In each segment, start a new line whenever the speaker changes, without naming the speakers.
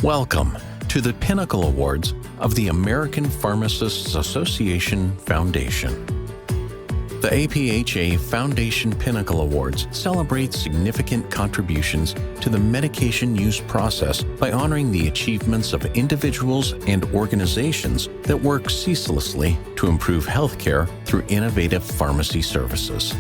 Welcome to the Pinnacle Awards of the American Pharmacists Association Foundation. The APHA Foundation Pinnacle Awards celebrate significant contributions to the medication use process by honoring the achievements of individuals and organizations that work ceaselessly to improve healthcare through innovative pharmacy services.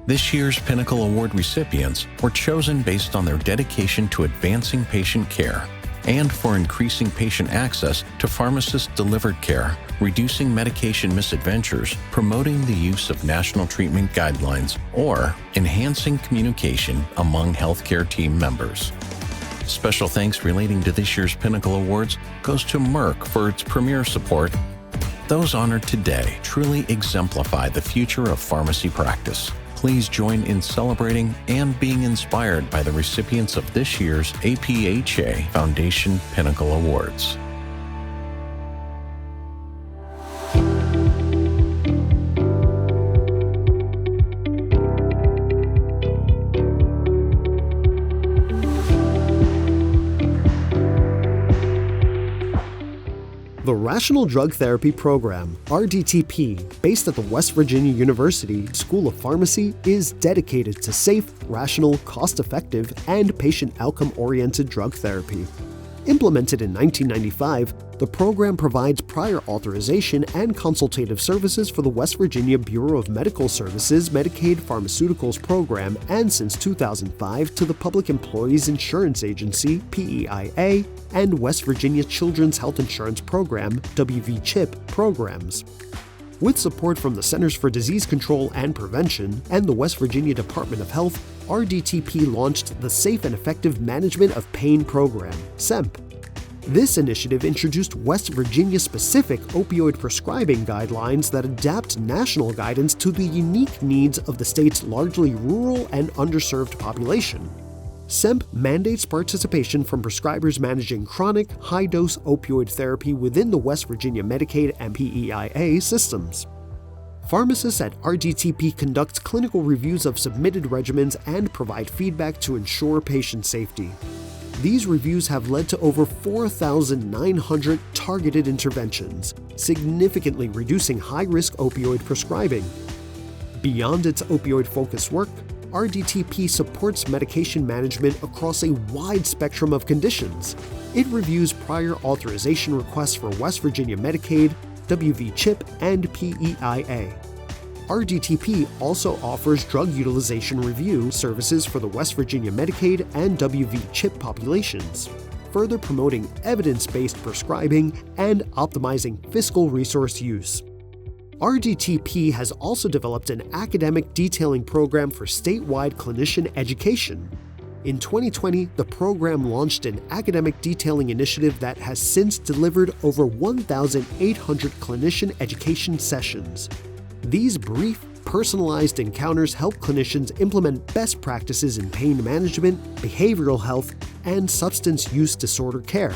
This year's Pinnacle Award recipients were chosen based on their dedication to advancing patient care and for increasing patient access to pharmacist-delivered care, reducing medication misadventures, promoting the use of national treatment guidelines, or enhancing communication among healthcare team members. Special thanks relating to this year's Pinnacle Awards goes to Merck for its premier support. Those honored today truly exemplify the future of pharmacy practice. Please join in celebrating and being inspired by the recipients of this year's APHA Foundation Pinnacle Awards.
The Rational Drug Therapy Program, RDTP, based at the West Virginia University School of Pharmacy, is dedicated to safe, rational, cost-effective, and patient outcome-oriented drug therapy. Implemented in 1995, the program provides prior authorization and consultative services for the West Virginia Bureau of Medical Services Medicaid Pharmaceuticals Program and since 2005 to the Public Employees Insurance Agency, PEIA, and West Virginia Children's Health Insurance Program, WVCHIP, programs. With support from the Centers for Disease Control and Prevention and the West Virginia Department of Health, RDTP launched the Safe and Effective Management of Pain Program, SEMP. This initiative introduced West Virginia-specific opioid prescribing guidelines that adapt national guidance to the unique needs of the state's largely rural and underserved population. SEMP mandates participation from prescribers managing chronic, high-dose opioid therapy within the West Virginia Medicaid and PEIA systems. Pharmacists at RDTP conduct clinical reviews of submitted regimens and provide feedback to ensure patient safety. These reviews have led to over 4,900 targeted interventions, significantly reducing high-risk opioid prescribing. Beyond its opioid-focused work, RDTP supports medication management across a wide spectrum of conditions. It reviews prior authorization requests for West Virginia Medicaid, WVCHIP, and PEIA. RDTP also offers drug utilization review services for the West Virginia Medicaid and WVCHIP populations, further promoting evidence-based prescribing and optimizing fiscal resource use. RDTP has also developed an academic detailing program for statewide clinician education. In 2020, the program launched an academic detailing initiative that has since delivered over 1,800 clinician education sessions. These brief, personalized encounters help clinicians implement best practices in pain management, behavioral health, and substance use disorder care.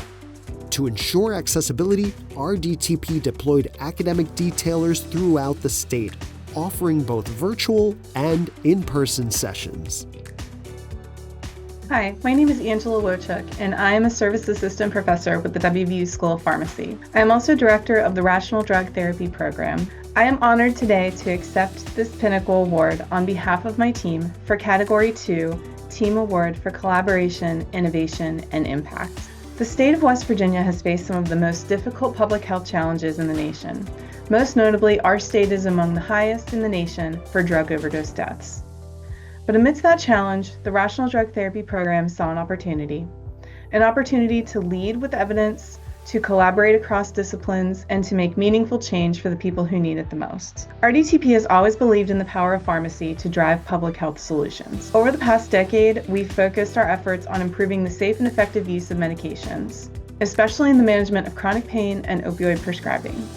To ensure accessibility, RDTP deployed academic detailers throughout the state, offering both virtual and in-person sessions.
Hi, my name is Angela Wochuk, and I am a Service Assistant Professor with the WVU School of Pharmacy. I am also Director of the Rational Drug Therapy Program. I am honored today to accept this Pinnacle Award on behalf of my team for Category 2 Team Award for Collaboration, Innovation, and Impact. The state of West Virginia has faced some of the most difficult public health challenges in the nation. Most notably, our state is among the highest in the nation for drug overdose deaths. But amidst that challenge, the Rational Drug Therapy Program saw an opportunity to lead with evidence, to collaborate across disciplines, and to make meaningful change for the people who need it the most. RDTP has always believed in the power of pharmacy to drive public health solutions. Over the past decade, we've focused our efforts on improving the safe and effective use of medications, especially in the management of chronic pain and opioid prescribing.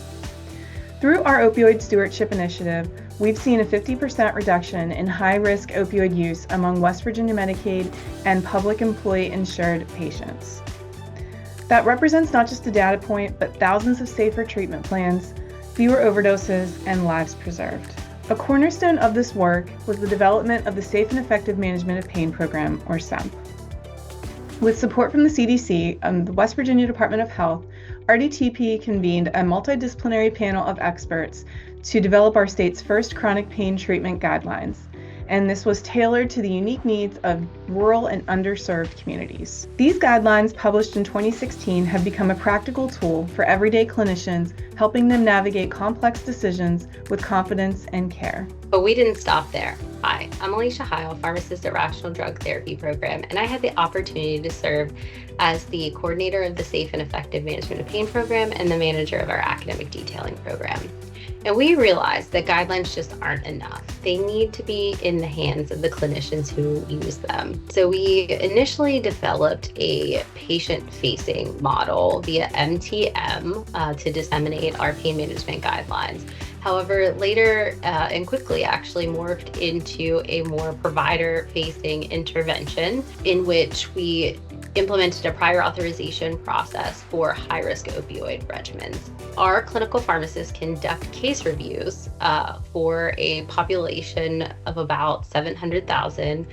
Through our Opioid Stewardship Initiative, we've seen a 50% reduction in high-risk opioid use among West Virginia Medicaid and public employee insured patients. That represents not just a data point, but thousands of safer treatment plans, fewer overdoses, and lives preserved. A cornerstone of this work was the development of the Safe and Effective Management of Pain Program, or SEMP. With support from the CDC and the West Virginia Department of Health, RDTP convened a multidisciplinary panel of experts to develop our state's first chronic pain treatment guidelines. And this was tailored to the unique needs of rural and underserved communities. These guidelines, published in 2016, have become a practical tool for everyday clinicians, helping them navigate complex decisions with confidence and care.
But we didn't stop there. Hi, I'm Alicia Heil, pharmacist at Rational Drug Therapy Program, and I had the opportunity to serve as the coordinator of the Safe and Effective Management of Pain program and the manager of our academic detailing program. And we realized that guidelines just aren't enough. They need to be in the hands of the clinicians who use them. So we initially developed a patient-facing model via MTM to disseminate our pain management guidelines. However, later and quickly actually morphed into a more provider-facing intervention in which we implemented a prior authorization process for high-risk opioid regimens. Our clinical pharmacists conduct case reviews for a population of about 700,000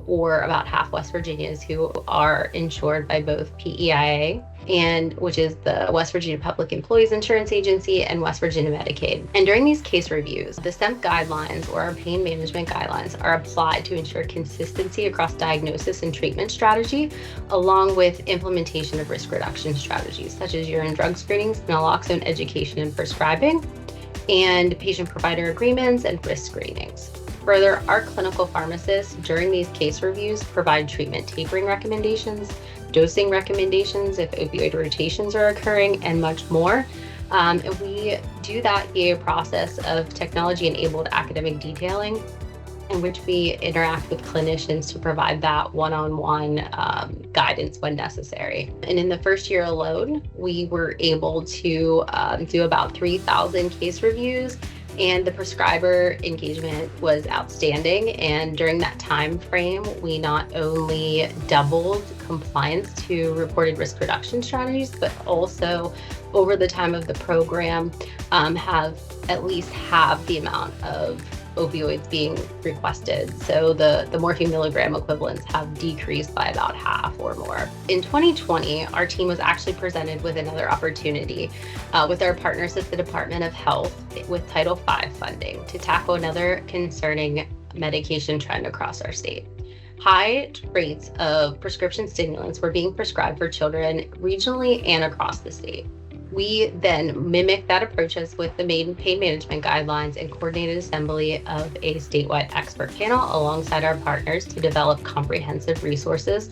or about half West Virginians who are insured by both PEIA, and which is the West Virginia Public Employees Insurance Agency, and West Virginia Medicaid. And during these case reviews, the SEMP guidelines, or our pain management guidelines, are applied to ensure consistency across diagnosis and treatment strategy, along with implementation of risk reduction strategies, such as urine drug screenings, naloxone education and prescribing, and patient-provider agreements and risk screenings. Further, our clinical pharmacists during these case reviews provide treatment tapering recommendations, dosing recommendations if opioid rotations are occurring, and much more. And we do that via a process of technology-enabled academic detailing, in which we interact with clinicians to provide that one-on-one guidance when necessary. And in the first year alone, we were able to do about 3,000 case reviews, and the prescriber engagement was outstanding. And during that time frame, we not only doubled compliance to reported risk reduction strategies, but also over the time of the program have at least half the amount of opioids being requested. So the morphine milligram equivalents have decreased by about half or more. In 2020, our team was actually presented with another opportunity with our partners at the Department of Health with Title V funding to tackle another concerning medication trend across our state. High rates of prescription stimulants were being prescribed for children regionally and across the state. We then mimicked that approach with the pain management guidelines and coordinated assembly of a statewide expert panel alongside our partners to develop comprehensive resources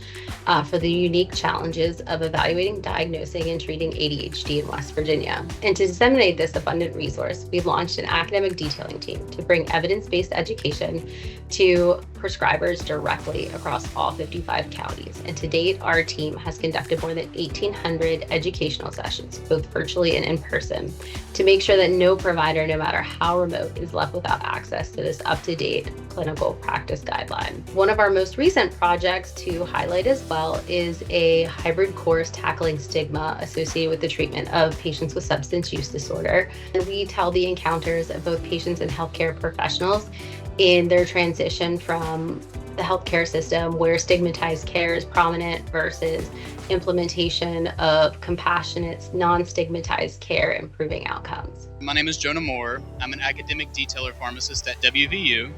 for the unique challenges of evaluating, diagnosing, and treating ADHD in West Virginia. And to disseminate this abundant resource, we launched an academic detailing team to bring evidence-based education to prescribers directly across all 55 counties. And to date, our team has conducted more than 1,800 educational sessions, both virtually and in person, to make sure that no provider, no matter how remote, is left without access to this up-to-date clinical practice guideline. One of our most recent projects to highlight as well is a hybrid course tackling stigma associated with the treatment of patients with substance use disorder. And we tell the encounters of both patients and healthcare professionals in their transition from the healthcare system, where stigmatized care is prominent, versus implementation of compassionate, non-stigmatized care, improving outcomes.
My name is Jonah Moore. I'm an academic detailer pharmacist at WVU.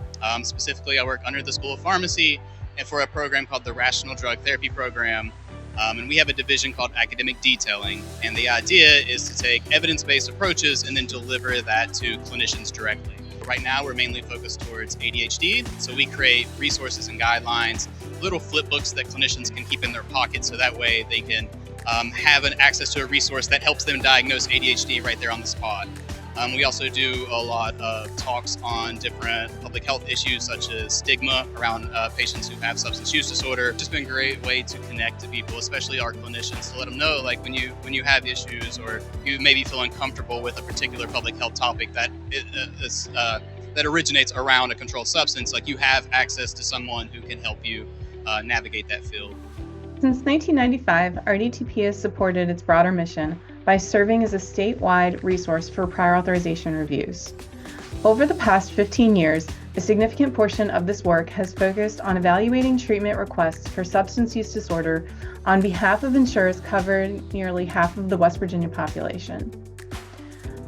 Specifically, I work under the School of Pharmacy and for a program called the Rational Drug Therapy Program. And we have a division called academic detailing. And the idea is to take evidence-based approaches and then deliver that to clinicians directly. Right now, we're mainly focused towards ADHD, so we create resources and guidelines, little flip books that clinicians can keep in their pocket, so that way they can have an access to a resource that helps them diagnose ADHD right there on the spot. We also do a lot of talks on different public health issues, such as stigma around patients who have substance use disorder. It's just been a great way to connect to people, especially our clinicians, to let them know, like, when you have issues or you maybe feel uncomfortable with a particular public health topic that that originates around a controlled substance, like, you have access to someone who can help you navigate that field.
Since 1995, RDTP has supported its broader mission by serving as a statewide resource for prior authorization reviews. Over the past 15 years, A significant portion of this work has focused on evaluating treatment requests for substance use disorder on behalf of insurers covering nearly half of the West Virginia population.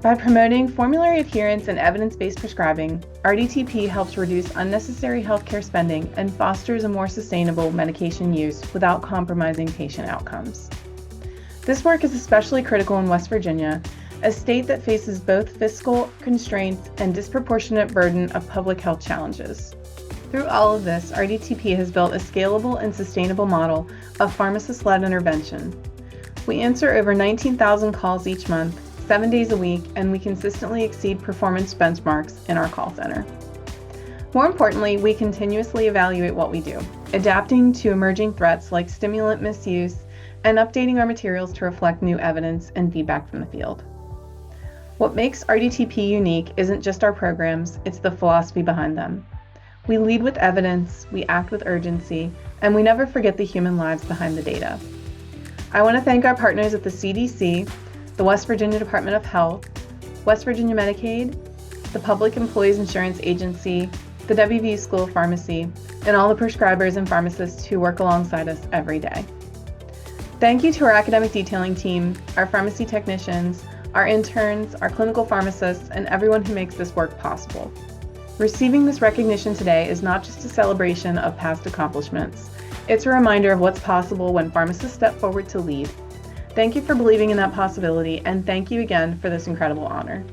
By promoting formulary adherence and evidence-based prescribing, RDTP helps reduce unnecessary healthcare spending and fosters a more sustainable medication use without compromising patient outcomes. This work is especially critical in West Virginia, a state that faces both fiscal constraints and disproportionate burden of public health challenges. Through all of this, RDTP has built a scalable and sustainable model of pharmacist-led intervention. We answer over 19,000 calls each month, 7 days a week, and we consistently exceed performance benchmarks in our call center. More importantly, we continuously evaluate what we do, adapting to emerging threats like stimulant misuse and updating our materials to reflect new evidence and feedback from the field. What makes RDTP unique isn't just our programs, it's the philosophy behind them. We lead with evidence, we act with urgency, and we never forget the human lives behind the data. I want to thank our partners at the CDC, the West Virginia Department of Health, West Virginia Medicaid, the Public Employees Insurance Agency, the WVU School of Pharmacy, and all the prescribers and pharmacists who work alongside us every day. Thank you to our academic detailing team, our pharmacy technicians, our interns, our clinical pharmacists, and everyone who makes this work possible. Receiving this recognition today is not just a celebration of past accomplishments, it's a reminder of what's possible when pharmacists step forward to lead. Thank you for believing in that possibility, and thank you again for this incredible honor.